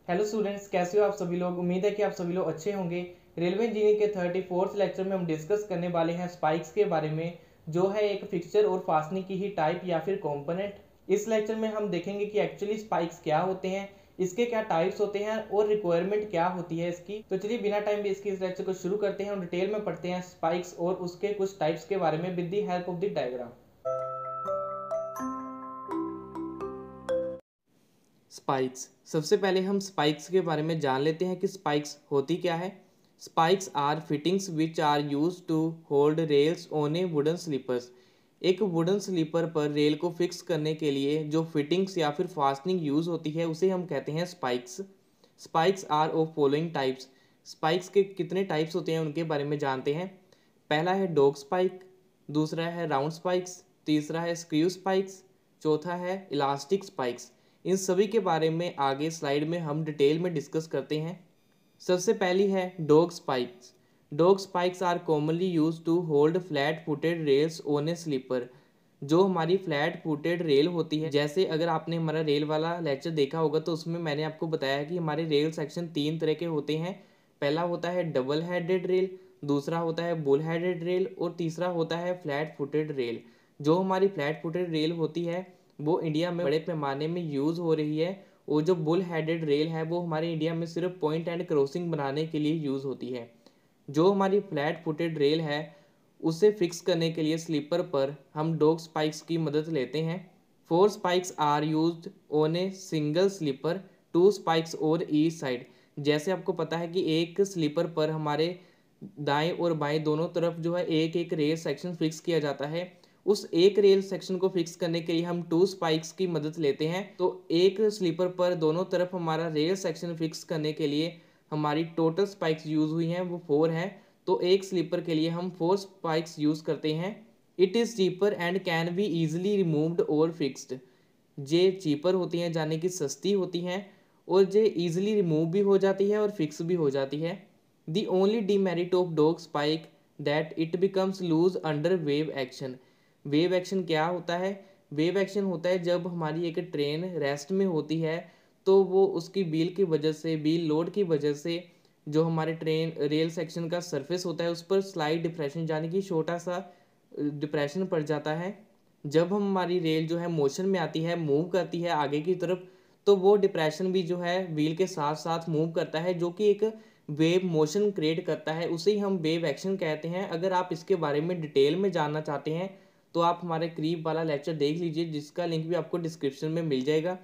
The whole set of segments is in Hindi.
हेलो स्टूडेंट्स, कैसे हो आप सभी लोग। उम्मीद है कि आप सभी लोग अच्छे होंगे। रेलवे इंजीनियरिंग के 34th लेक्चर में हम डिस्कस करने वाले हैं स्पाइक्स के बारे में, जो है एक फिक्सचर और फास्टनिंग की ही टाइप या फिर कंपोनेंट। इस लेक्चर में हम देखेंगे कि एक्चुअली स्पाइक्स क्या होते हैं, इसके क्या टाइप्स होते हैं और रिक्वायरमेंट क्या होती है इसकी। तो चलिए बिना टाइम वेस्ट किए इस लेक्चर को शुरू करते हैं और डिटेल में पढ़ते हैं स्पाइक्स और उसके कुछ टाइप्स के बारे में with the help of the diagram. Spikes, सबसे पहले हम स्पाइक्स के बारे में जान लेते हैं कि स्पाइक्स होती क्या है। Spikes are fittings which are use to hold rails on a wooden sleepers. एक वुडन स्लीपर पर रेल को फिक्स करने के लिए जो फिटिंग्स या फिर फास्टनिंग यूज होती है उसे हम कहते हैं spikes. Spikes are of following types. Spikes के कितने टाइप्स होते हैं उनके बारे में जानते हैं। पहला है डॉग स्पाइक, दूसरा है राउंड स्पाइक्स, तीसरा है स्क्रू स्पाइक्स, चौथा है इलास्टिक स्पाइक्स। इन सभी के बारे में आगे स्लाइड में हम डिटेल में डिस्कस करते हैं। सबसे पहली है dog spikes. Dog spikes are commonly use to hold flat footed rails on a sleeper. जो हमारी फ्लैट फुटेड रेल होती है, जैसे अगर आपने हमारा रेल वाला लेक्चर देखा होगा तो उसमें मैंने आपको बताया कि हमारे रेल सेक्शन तीन तरह के होते हैं। पहला होता है डबल हेडेड रेल, दूसरा होता है बुल हेडेड रेल और तीसरा होता है फ्लैट फुटेड रेल। जो हमारी फ्लैट फुटेड रेल होती है वो इंडिया में बड़े पैमाने में यूज़ हो रही है, और जो बुल हेडेड रेल है वो हमारे इंडिया में सिर्फ पॉइंट एंड क्रॉसिंग बनाने के लिए यूज़ होती है। जो हमारी फ्लैट फुटेड रेल है उसे फिक्स करने के लिए स्लीपर पर हम डॉग स्पाइक्स की मदद लेते हैं। Four spikes are used on a single sleeper, two spikes और ईच साइड। जैसे आपको पता है कि एक स्लीपर पर हमारे दाएं और बाएं दोनों तरफ जो है एक एक रेल सेक्शन फिक्स किया जाता है। उस एक रेल सेक्शन को फिक्स करने के लिए हम टू स्पाइक्स की मदद लेते हैं। तो एक स्लीपर पर दोनों तरफ हमारा रेल सेक्शन फिक्स करने के लिए हमारी टोटल स्पाइक्स यूज हुई हैं वो फोर हैं। तो एक स्लीपर के लिए हम फोर स्पाइक्स यूज करते हैं। It is cheaper and can be easily removed और फिक्स्ड। ये चीपर होती हैं यानी कि सस्ती होती हैं, और ये ईजिली रिमूव भी हो जाती है और फिक्स भी हो जाती है। The only demerit of dog spike that it becomes loose under wave action. Wave action क्या होता है। वेव एक्शन होता है जब हमारी एक ट्रेन रेस्ट में होती है तो वो उसकी व्हील की वजह से, व्हील लोड की वजह से जो हमारे ट्रेन रेल सेक्शन का सरफेस होता है उस पर स्लाइड डिप्रेशन यानी कि छोटा सा डिप्रेशन पड़ जाता है। जब हम हमारी रेल जो है मोशन में आती है, मूव करती है आगे की तरफ, तो वो डिप्रेशन भी जो है व्हील के साथ साथ मूव करता है, जो कि एक वेव मोशन क्रिएट करता है। उसे ही हम वेव एक्शन कहते हैं। अगर आप इसके बारे में डिटेल में जानना चाहते हैं तो आप हमारे करीब वाला लेक्चर देख लीजिए, जिसका लिंक भी आपको डिस्क्रिप्शन में मिल जाएगा।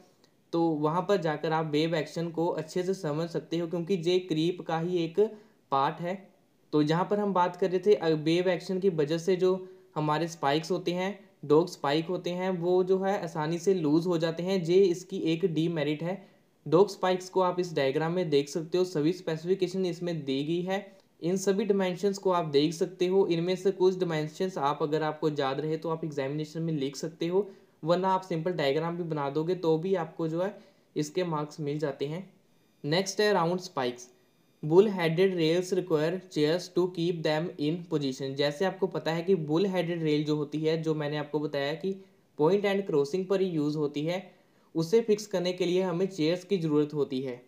तो वहाँ पर जाकर आप वेव एक्शन को अच्छे से समझ सकते हो, क्योंकि जे क्रीप का ही एक पार्ट है। तो जहाँ पर हम बात कर रहे थे वेव एक्शन की वजह से जो हमारे स्पाइक्स होते हैं, डॉग स्पाइक होते हैं, वो जो है आसानी से लूज हो जाते हैं। जे इसकी एक डीमेरिट है। डॉग स्पाइक्स को आप इस डायग्राम में देख सकते हो, सभी स्पेसिफिकेशन इसमें दी गई है। इन सभी डिमेंशंस को आप देख सकते हो। इनमें से कुछ डिमेंशंस आप अगर आपको याद रहे तो आप एग्जामिनेशन में लिख सकते हो, वरना आप सिंपल डायग्राम भी बना दोगे तो भी आपको जो है इसके मार्क्स मिल जाते हैं। नेक्स्ट है round spikes. Bull headed rails require chairs to keep them in position. जैसे आपको पता है कि बुल हेडेड रेल जो होती है, जो मैंने आपको बताया कि पॉइंट एंड क्रॉसिंग पर ही यूज़ होती है, उसे फिक्स करने के लिए हमें चेयर्स की ज़रूरत होती है।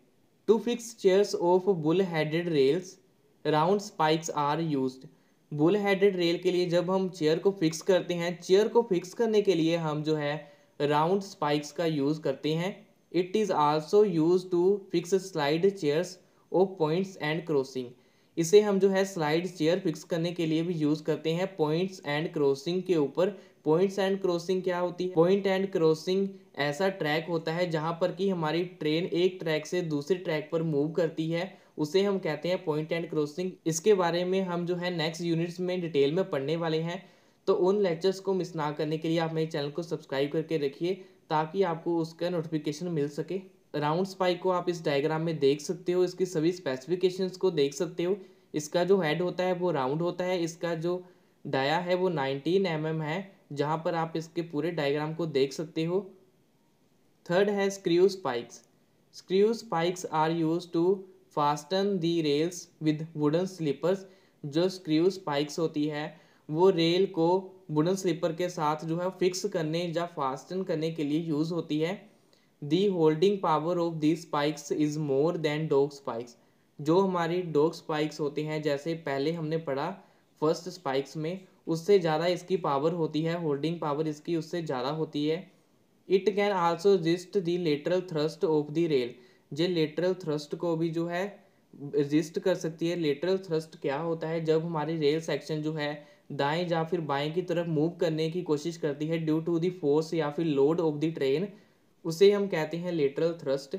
To fix chairs of bull headed rails round spikes are used. Bull headed rail के लिए जब हम चेयर को फिक्स करते हैं, चेयर को फिक्स करने के लिए हम जो है राउंड स्पाइक्स का यूज़ करते हैं। It is also use to fix slide chairs of points and crossing. इसे हम जो है स्लाइड चेयर फिक्स करने के लिए भी यूज़ करते हैं पॉइंट्स एंड क्रॉसिंग के ऊपर। पॉइंट्स एंड क्रॉसिंग क्या होती है। पॉइंट एंड क्रॉसिंग ऐसा ट्रैक होता है जहाँ पर कि हमारी ट्रेन एक ट्रैक से दूसरे ट्रैक पर मूव करती है, उसे हम कहते हैं पॉइंट एंड क्रॉसिंग। इसके बारे में हम जो है नेक्स्ट यूनिट्स में डिटेल में पढ़ने वाले हैं। तो उन लेक्चर्स को मिस ना करने के लिए आप मेरे चैनल को सब्सक्राइब करके रखिए, ताकि आपको उसका नोटिफिकेशन मिल सके। राउंड स्पाइक को आप इस डायग्राम में देख सकते हो, इसकी सभी स्पेसिफिकेशंस को देख सकते हो। इसका जो हेड होता है वो राउंड होता है, इसका जो डाया है वो 19 mm है, जहाँ पर आप इसके पूरे डायग्राम को देख सकते हो। थर्ड है screw spikes. Screw spikes are use to fasten the rails with wooden sleepers. जो स्क्रू स्पाइक्स होती है वो रेल को वुडन स्लीपर के साथ जो है फिक्स करने या फास्टन करने के लिए यूज़ होती है। The holding power of the spikes is more than dog spikes. जो हमारी डॉग स्पाइक्स होते हैं, जैसे पहले हमने पढ़ा फर्स्ट स्पाइक्स में, उससे ज़्यादा इसकी पावर होती है, होल्डिंग पावर इसकी उससे ज़्यादा होती है। It can also resist the lateral thrust of the rail. ये लेटरल थ्रस्ट को भी जो है रजिस्ट कर सकती है। लेटरल थ्रस्ट क्या होता है? जब हमारी रेल सेक्शन जो है दाएं या फिर बाएं की तरफ मूव करने की कोशिश करती है ड्यू टू द फोर्स या फिर लोड ऑफ द ट्रेन, उसे हम कहते हैं लेटरल थ्रस्ट।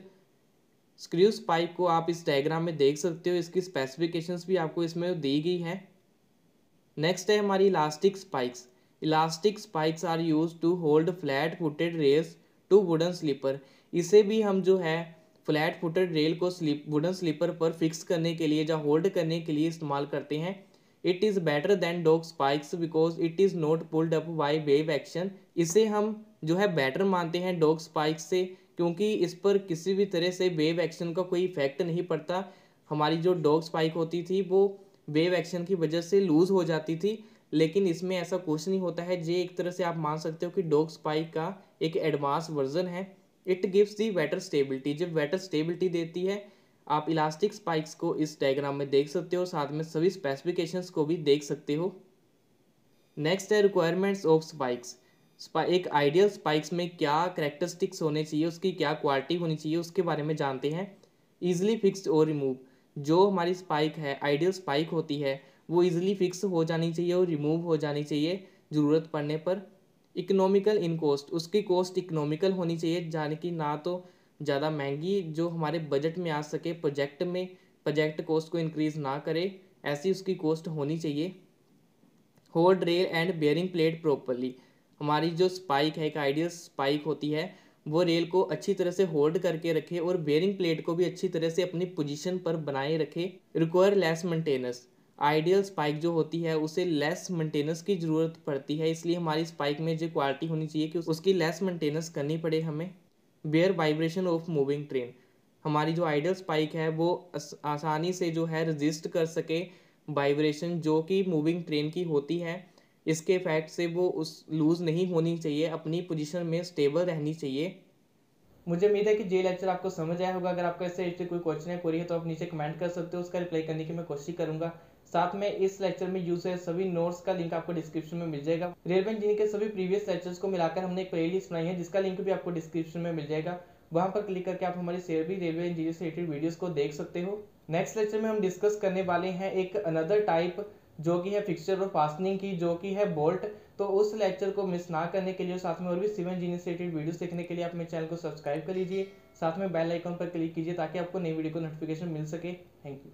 स्क्रू स्पाइक को आप इस डायग्राम में देख सकते हो, इसकी स्पेसिफिकेशंस भी आपको इसमें दी गई है। नेक्स्ट है हमारी elastic spikes. Elastic spikes are use to hold flat footed rails to wooden sleeper. इसे भी हम जो है फ्लैट फुटेड रेल को वुडन स्लीपर पर फिक्स करने के लिए या होल्ड करने के लिए इस्तेमाल करते हैं। It is better than dog spikes because it is not pulled up by wave action. इसे हम जो है बेटर मानते हैं डॉग स्पाइक्स से, क्योंकि इस पर किसी भी तरह से वेव एक्शन का कोई इफेक्ट नहीं पड़ता। हमारी जो डॉग स्पाइक होती थी वो वेव एक्शन की वजह से लूज हो जाती थी, लेकिन इसमें ऐसा कुछ नहीं होता है। ये एक तरह से आप मान सकते हो कि डॉग स्पाइक का एक एडवांस वर्जन है। It gives the better stability, जब बेटर स्टेबिलिटी देती है। आप इलास्टिक स्पाइक्स को इस डायग्राम में देख सकते हो, साथ में सभी स्पेसिफिकेशंस को भी देख सकते हो। नेक्स्ट है रिक्वायरमेंट्स ऑफ स्पाइक्स। एक आइडियल स्पाइक्स में क्या करेक्टरिस्टिक्स होने चाहिए, उसकी क्या क्वालिटी होनी चाहिए, उसके बारे में जानते हैं। ईजिली फिक्स्ड और रिमूव। जो हमारी स्पाइक है, आइडियल स्पाइक होती है, वो ईजिली फिक्स हो जानी चाहिए और रिमूव हो जानी चाहिए ज़रूरत पड़ने पर। इकोनॉमिकल इन कॉस्ट, उसकी कॉस्ट इकोनॉमिकल होनी चाहिए, यानी कि ना तो ज़्यादा महंगी, जो हमारे बजट में आ सके, प्रोजेक्ट कॉस्ट को इंक्रीज़ ना करे, ऐसी उसकी कॉस्ट होनी चाहिए। Hold rail and bearing plate properly. हमारी जो स्पाइक है, एक आइडियल स्पाइक होती है, वो रेल को अच्छी तरह से होल्ड करके रखे और बेयरिंग प्लेट को भी अच्छी तरह से अपनी पोजीशन पर बनाए रखे। Require less maintenance. Ideal spike जो होती है उसे लेस मेंटेनेंस की ज़रूरत पड़ती है, इसलिए हमारी स्पाइक में जो क्वालिटी होनी चाहिए कि उसकी लेस मेंटेनेंस करनी पड़े हमें। Bear vibration of moving train. हमारी जो आइडियल स्पाइक है वो आसानी से जो है रजिस्ट कर सके वाइब्रेशन जो कि मूविंग ट्रेन की होती है। इसके इफेक्ट से वो उस लूज़ नहीं होनी चाहिए, अपनी पोजीशन में स्टेबल रहनी चाहिए। मुझे उम्मीद है कि ये लेक्चर आपको समझ आया होगा। अगर आपका इससे कोई क्वेश्चन है, क्वेरी है, तो आप नीचे कमेंट कर सकते हो, उसका रिप्लाई करने की मैं कोशिश करूंगा। साथ में इस लेक्चर में यूज है सभी नोट्स का लिंक आपको डिस्क्रिप्शन में मिल जाएगा। रेलवे इंजीनियरिंग के सभी प्रीवियस लेक्चर्स को मिलाकर हमने एक प्लेलिस्ट बनाई है, जिसका लिंक भी आपको डिस्क्रिप्शन में मिल जाएगा। वहां पर क्लिक करके आप हमारी सभी रेलवे इंजीनियरिंग से रिलेटेड वीडियोस को देख सकते हो। नेक्स्ट लेक्चर में हम डिस्कस करने वाले हैं एक अनदर टाइप, जो कि है फिक्सचर और फास्टनिंग की, जो कि है बोल्ट। तो उस लेक्चर को मिस ना करने के लिए, साथ में और भी सिविल इंजीनियरिंग से रिलेटेड वीडियोस देखने के लिए आप मेरे चैनल को सब्सक्राइब कर लीजिए, साथ में बेल आइकन पर क्लिक कीजिए ताकि आपको नई वीडियो को नोटिफिकेशन मिल सके। Thank you.